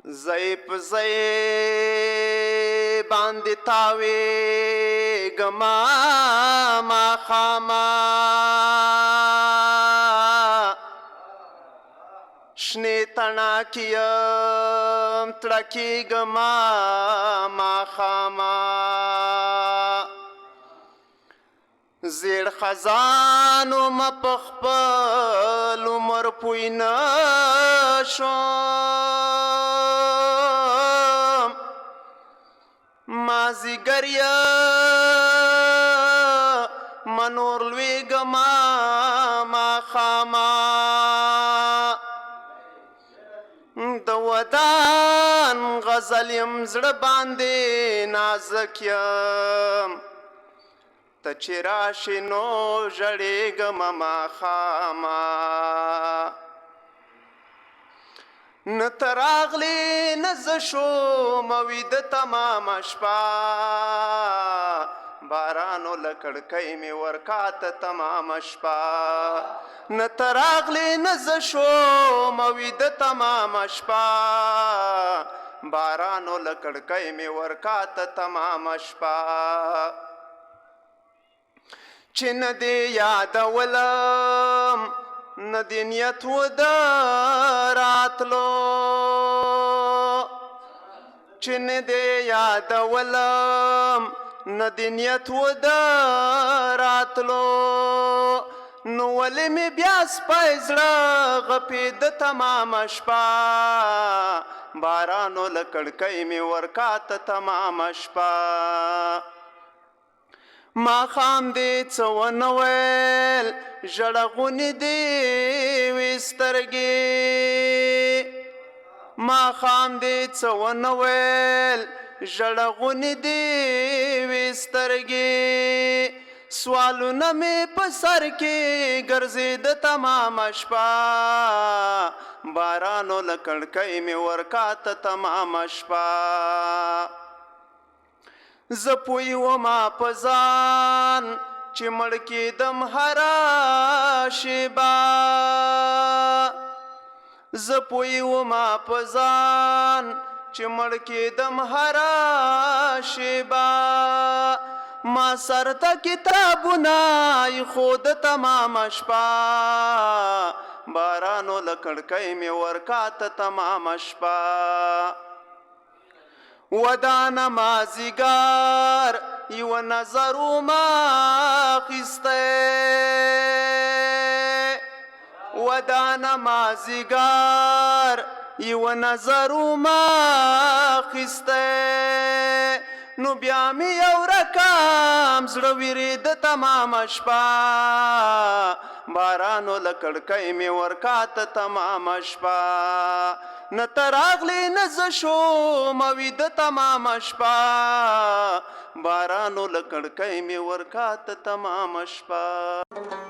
زی په زی باندې تاویږما ماښامه شنې تڼاکې یم تړکېږما ماښامه زیړ خزان ومه په خپل عمر پوی نه شم مازدیګر یمه نور لویږمه ماښامه د ودان غزل یم زړه باندې نازک یم ته چې راشې نو ژړېږمه ماښامه نه ته راغلې نه زه شومه ویده تمامه شپه بارانو له کړکۍ مې ورکاته تمامه شپه نه ته راغلې نه زه شومه ویده تمامه شپه بارانو له کړکۍ مې ورکاته تمامه شپه چې نه دې یادولم نه دې نیت و د راتلو چې نه دې یادولم نه دې نیت و د راتلو نو ولې مې بیا سپی زړه غپېده تمامه شپه بارانو له کړکۍ مې ورکاته تمامه شپه ماښام دې څه ونه ویل ژړغونې دې وې سترګې ماښام دې څه ونه ویل ژړغونې دې وې سترګې سوالونه مې په سر کې ګرځېده تمامه شپه بارانو له کړکۍ مې ورکاته تمامه شپه زه پوی وما په ځان چې مړ کېدم هره شېبه زه پوی وما په ځان چې مړ کېدم هره شېبه ما سر ته کتابونه ایښوده تمامه شپه بارانو له کړکۍ مې ورکاته تمامه شپه ودانه مازدیګر یوه نظر ومه اخیستی ودانه مازدیګر یوه نظر ومه اخیستی نو بیا مې یو رقم زړه ویرېده تمامه شپه بارانو له کړکۍ مې ورکاته تمامه شپه نه ته راغلې نه زه شومه ویده تمامه شپه بارانو له کړکۍ مې ورکاته تمامه شپه